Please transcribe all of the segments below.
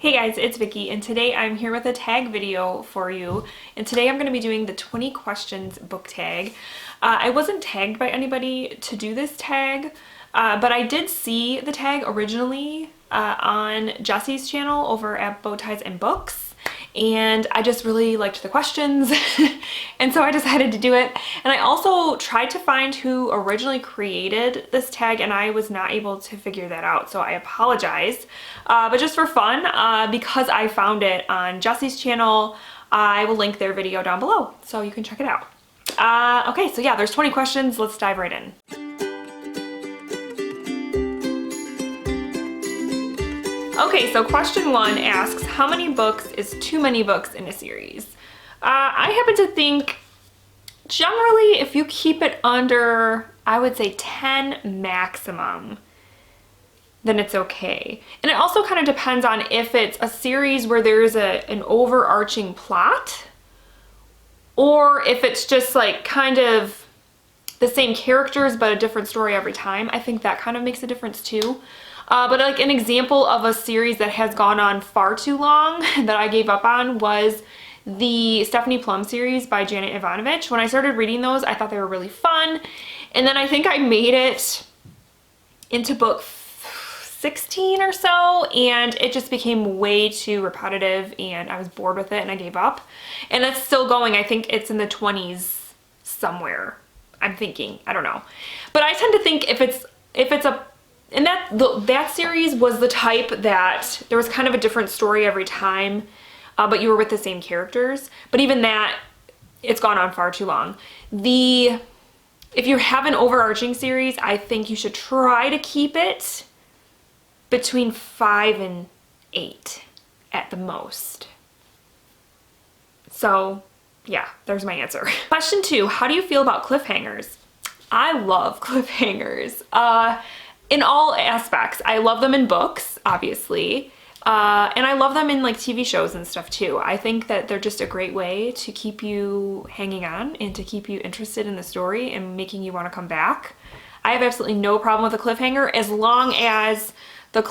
Hey guys, it's Vicky, and today I'm here with a tag video for you. And today I'm going to be doing the 20 questions book tag. I wasn't tagged by anybody to do this tag, but I did see the tag originally on Jesse's channel over at Bow Ties and Books. And I just really liked the questions, and so I decided to do it. And I also tried to find who originally created this tag, and I was not able to figure that out, so I apologize. But just for fun, because I found it on Jesse's channel, I will link their video down below, so you can check it out. Okay, so yeah, there's 20 questions. Let's dive right in. Okay, so question 1 asks, how many books is too many books in a series? I happen to think generally if you keep it under, I would say 10 maximum, then it's okay. And it also kind of depends on if it's a series where there's an overarching plot, or if it's just like kind of the same characters but a different story every time. I think that kind of makes a difference too. But like an example of a series that has gone on far too long that I gave up on was the Stephanie Plum series by Janet Ivanovich. When I started reading those, I thought they were really fun. And then I think I made it into book 16 or so, and it just became way too repetitive and I was bored with it and I gave up. And it's still going. I think it's in the 20s somewhere. I'm thinking, I don't know. But I tend to think if it's a and that series was the type that there was kind of a different story every time, but you were with the same characters. But even that, it's gone on far too long. If you have an overarching series, I think you should try to keep it between 5 and 8 at the most. So yeah, there's my answer. Question 2, how do you feel about cliffhangers? I love cliffhangers. In all aspects. I love them in books, obviously, and I love them in like TV shows and stuff too. I think that they're just a great way to keep you hanging on and to keep you interested in the story and making you want to come back. I have absolutely no problem with a cliffhanger as long as that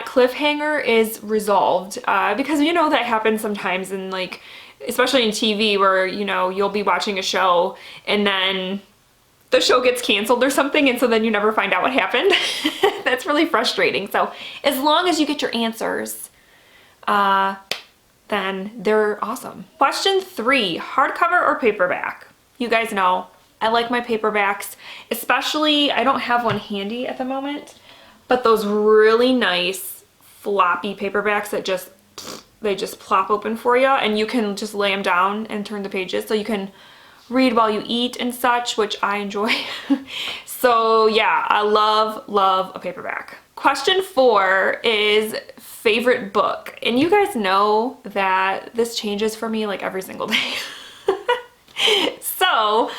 cliffhanger is resolved, because you know that happens sometimes in like, especially in TV where, you know, you'll be watching a show and then the show gets canceled or something, and so then you never find out what happened. That's really frustrating. So as long as you get your answers, then they're awesome. Question 3, hardcover or paperback? You guys know I like my paperbacks, especially, I don't have one handy at the moment, but those really nice floppy paperbacks that they just plop open for you, and you can just lay them down and turn the pages so you can read while you eat and such, which I enjoy. So yeah, I love a paperback. Question 4 is favorite book. And you guys know that this changes for me like every single day. So,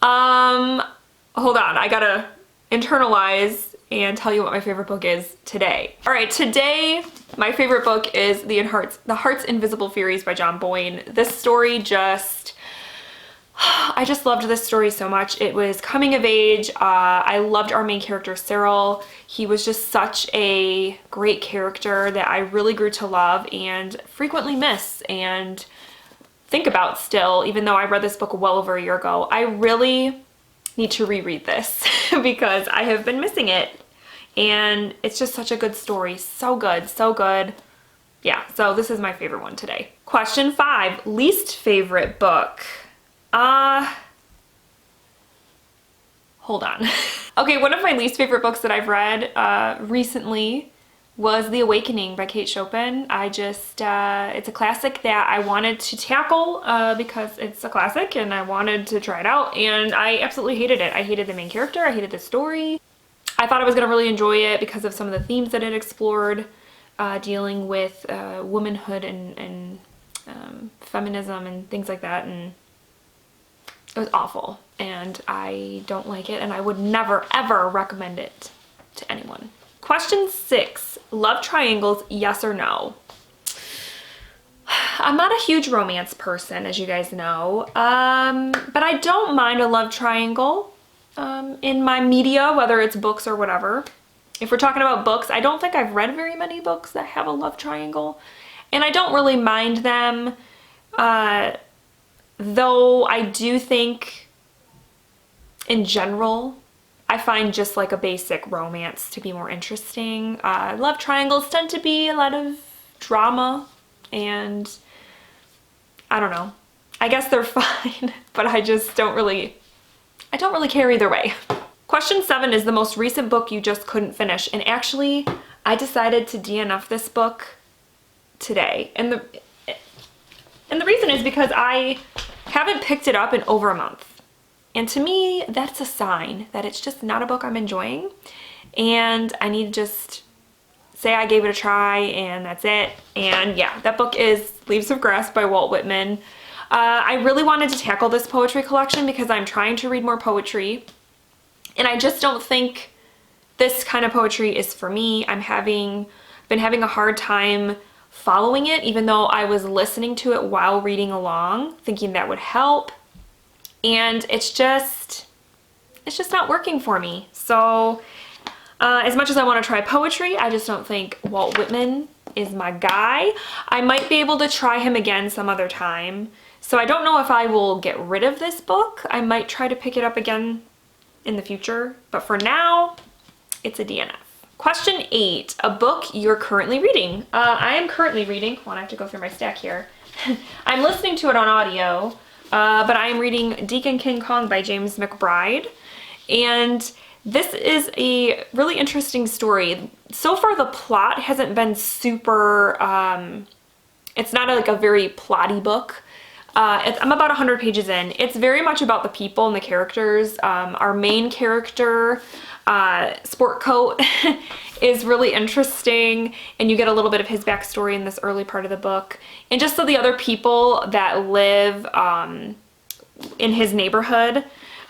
hold on, I gotta internalize and tell you what my favorite book is today. All right, today my favorite book is The Heart's Invisible Furies by John Boyne. This story I just loved this story so much. It was coming of age. I loved our main character, Cyril. He was just such a great character that I really grew to love and frequently miss and think about still, even though I read this book well over a year ago. I really need to reread this because I have been missing it. And it's just such a good story. So good, so good. Yeah, so this is my favorite one today. Question 5, least favorite book. Hold on. Okay, one of my least favorite books that I've read recently was The Awakening by Kate Chopin. it's a classic that I wanted to tackle because it's a classic and I wanted to try it out, and I absolutely hated it. I hated the main character, I hated the story. I thought I was gonna really enjoy it because of some of the themes that it explored, dealing with womanhood and feminism and things like that, and it was awful, and I don't like it, and I would never, ever recommend it to anyone. Question 6, love triangles, yes or no? I'm not a huge romance person, as you guys know, but I don't mind a love triangle in my media, whether it's books or whatever. if we're talking about books, I don't think I've read very many books that have a love triangle, and I don't really mind them, though I do think in general I find just like a basic romance to be more interesting. Love triangles tend to be a lot of drama, and I don't know. I guess they're fine, but I just don't really care either way. Question 7 is the most recent book you just couldn't finish. And actually, I decided to DNF this book today. And the reason is because I haven't picked it up in over a month. And to me, that's a sign that it's just not a book I'm enjoying. And I need to just say I gave it a try and that's it. And yeah, that book is Leaves of Grass by Walt Whitman. I really wanted to tackle this poetry collection because I'm trying to read more poetry. And I just don't think this kind of poetry is for me. I've been having a hard time following it, even though I was listening to it while reading along, thinking that would help. And it's just not working for me. So as much as I want to try poetry, I just don't think Walt Whitman is my guy. I might be able to try him again some other time. So I don't know if I will get rid of this book. I might try to pick it up again in the future, but for now, it's a DNF. Question 8, a book you're currently reading. I am currently reading, I have to go through my stack here. I'm listening to it on audio, but I am reading Deacon King Kong by James McBride. And this is a really interesting story. So far the plot hasn't been super, it's not like a very plotty book. I'm about 100 pages in. It's very much about the people and the characters. Our main character, Sport Coat, is really interesting, and you get a little bit of his backstory in this early part of the book. And just so the other people that live in his neighborhood,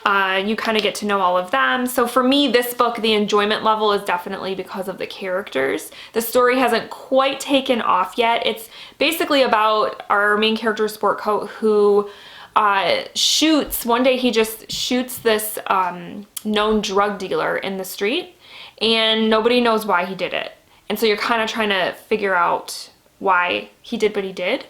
you kind of get to know all of them. So for me, this book, the enjoyment level is definitely because of the characters. The story hasn't quite taken off yet. It's basically about our main character, Sport Coat, who one day he just shoots this known drug dealer in the street, and nobody knows why he did it. And so you're kind of trying to figure out why he did what he did.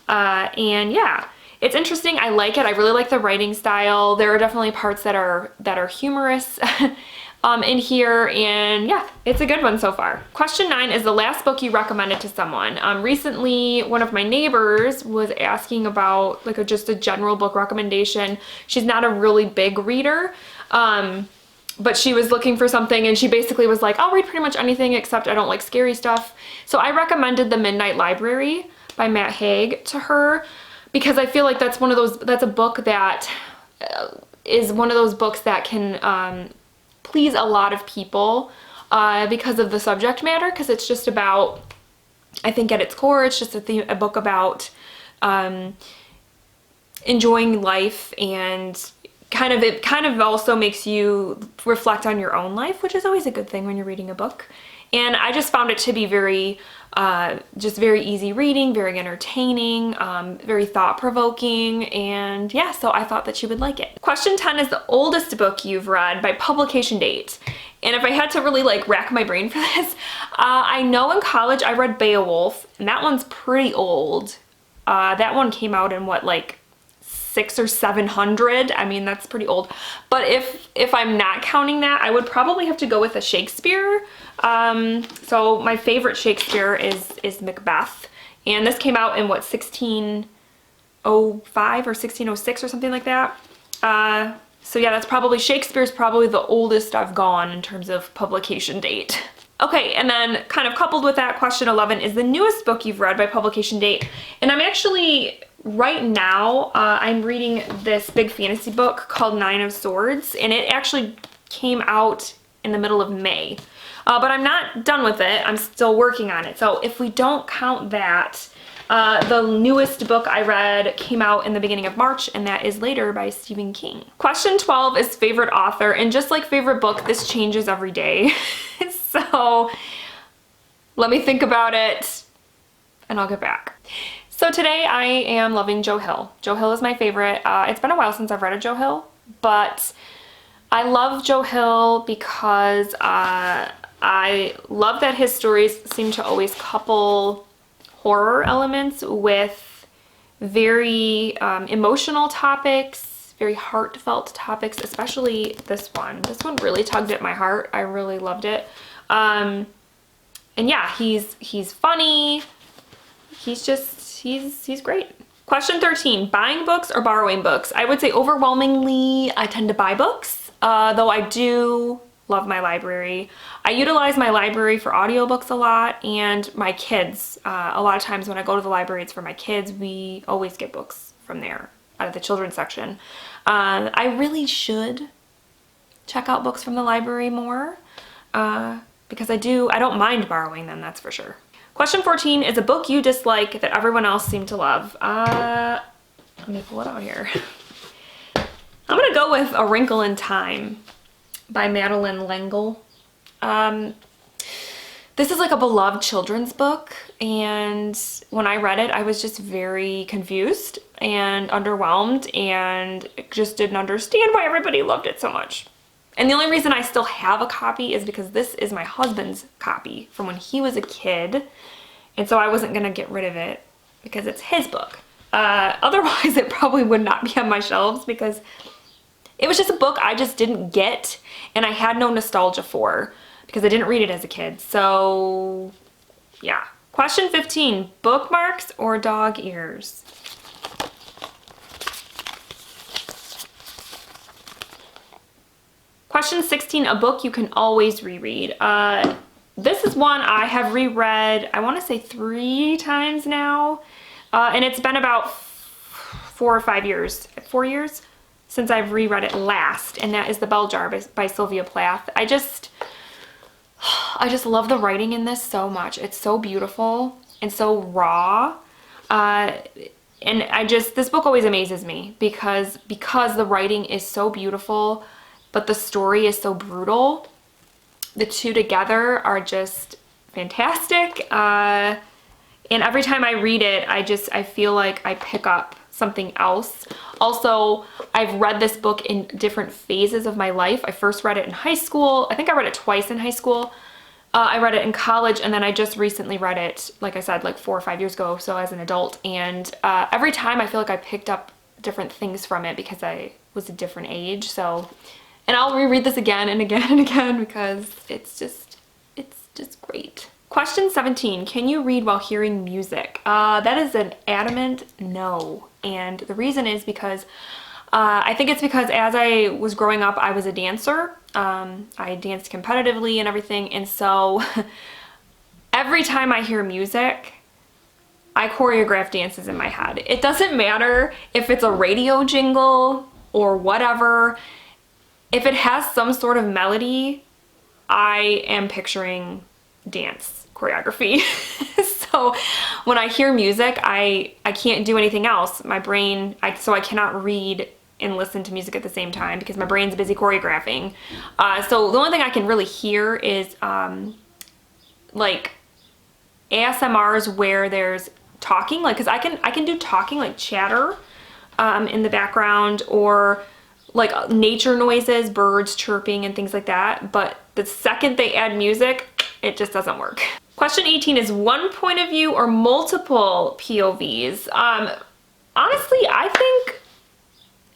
And yeah. It's interesting. I like it. I really like the writing style. There are definitely parts that are humorous in here, and yeah, it's a good one so far. Question 9 is the last book you recommended to someone. Recently, one of my neighbors was asking about like just a general book recommendation. She's not a really big reader, but she was looking for something, and she basically was like, I'll read pretty much anything except I don't like scary stuff. So I recommended The Midnight Library by Matt Haig to her, because I feel like that's a book that is one of those books that can please a lot of people because of the subject matter, because it's just about, I think at its core, it's just a book about enjoying life, and it kind of also makes you reflect on your own life, which is always a good thing when you're reading a book. And I just found it to be very easy reading, very entertaining, very thought-provoking, and yeah, so I thought that you would like it. Question 10 is the oldest book you've read by publication date. And if I had to really like rack my brain for this, I know in college I read Beowulf, and that one's pretty old. That one came out in what, like 600 or 700. I mean, that's pretty old. But if I'm not counting that, I would probably have to go with a Shakespeare. So my favorite Shakespeare is Macbeth, and this came out in what, 1605 or 1606 or something like that. So yeah, Shakespeare's probably the oldest I've gone in terms of publication date. Okay, and then kind of coupled with that, question 11 is the newest book you've read by publication date. And I'm actually, right now, I'm reading this big fantasy book called Nine of Swords, and it actually came out in the middle of May. But I'm not done with it. I'm still working on it. So if we don't count that, the newest book I read came out in the beginning of March, and that is Later by Stephen King. Question 12 is favorite author, and just like favorite book, this changes every day. So let me think about it, and I'll get back. So today I am loving Joe Hill. Joe Hill is my favorite. It's been a while since I've read a Joe Hill, but I love Joe Hill because I love that his stories seem to always couple horror elements with very emotional topics, very heartfelt topics, especially this one. This one really tugged at my heart. I really loved it. And yeah, he's funny. He's great. Question 13, buying books or borrowing books? I would say overwhelmingly I tend to buy books, though I do love my library. I utilize my library for audiobooks a lot, and my kids. A lot of times when I go to the library, it's for my kids. We always get books from there, out of the children's section. I really should check out books from the library more, because I don't mind borrowing them, that's for sure. Question 14 is a book you dislike that everyone else seemed to love. Let me pull it out here. I'm gonna go with A Wrinkle in Time by Madeleine L'Engle. This is like a beloved children's book, and when I read it, I was just very confused and underwhelmed and just didn't understand why everybody loved it so much. And the only reason I still have a copy is because this is my husband's copy from when he was a kid. And so I wasn't gonna get rid of it because it's his book. Otherwise, it probably would not be on my shelves because it was just a book I just didn't get and I had no nostalgia for because I didn't read it as a kid. So yeah. Question 15, bookmarks or dog ears? Question 16, a book you can always reread. This is one I have reread, I want to say 3 times now. And it's been about 4 or 5 years, 4 years since I've reread it last. And that is The Bell Jar by Sylvia Plath. I just love the writing in this so much. It's so beautiful and so raw. And this book always amazes me because the writing is so beautiful, but the story is so brutal. The two together are just fantastic. And every time I read it, I feel like I pick up something else. Also, I've read this book in different phases of my life. I first read it in high school. I think I read it twice in high school. I read it in college, and then I just recently read it, like I said, like 4 or 5 years ago, so as an adult. And every time I feel like I picked up different things from it because I was a different age. So, and I'll reread this again and again and again because it's just great. Question 17, can you read while hearing music? That is an adamant no. And the reason is because I think it's because as I was growing up, I was a dancer. I danced competitively and everything. And so every time I hear music, I choreograph dances in my head. It doesn't matter if it's a radio jingle or whatever. If it has some sort of melody, I am picturing dance choreography. So when I hear music, I can't do anything else. My brain, so I cannot read and listen to music at the same time because my brain's busy choreographing. So the only thing I can really hear is like ASMRs where there's talking, like, cause I can do talking, like chatter in the background, or like nature noises, birds chirping and things like that. But the second they add music, it just doesn't work. Question 18 is one point of view or multiple POVs. Honestly,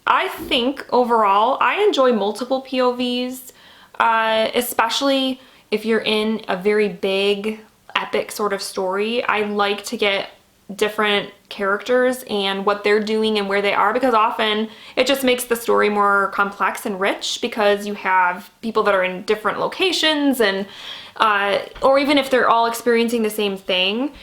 I think overall I enjoy multiple POVs, especially if you're in a very big epic sort of story. I like to get different characters and what they're doing and where they are, because often it just makes the story more complex and rich because you have people that are in different locations, and or even if they're all experiencing the same thing,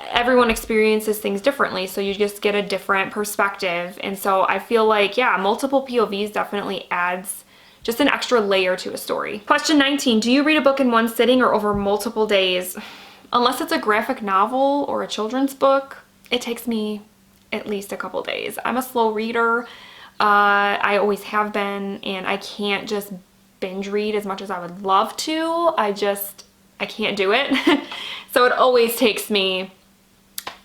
everyone experiences things differently, so you just get a different perspective. And so I feel like, yeah, multiple POVs definitely adds just an extra layer to a story. Question 19, do you read a book in one sitting or over multiple days? Unless it's a graphic novel or a children's book, it takes me at least a couple days. I'm a slow reader. I always have been, and I can't just binge read as much as I would love to. I can't do it. So it always takes me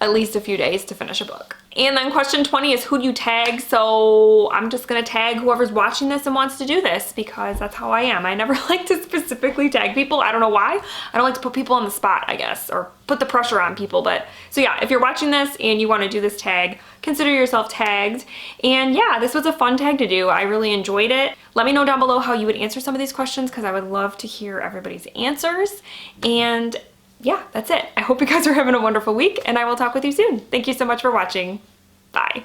at least a few days to finish a book. And then question 20 is who do you tag? So I'm just gonna tag whoever's watching this and wants to do this because that's how I am. I never like to specifically tag people. I don't know why. I don't like to put people on the spot, I guess, or put the pressure on people. But so yeah, if you're watching this and you want to do this tag, consider yourself tagged. And yeah, this was a fun tag to do. I really enjoyed it. Let me know down below how you would answer some of these questions because I would love to hear everybody's answers. And yeah, that's it. I hope you guys are having a wonderful week and I will talk with you soon. Thank you so much for watching. Bye.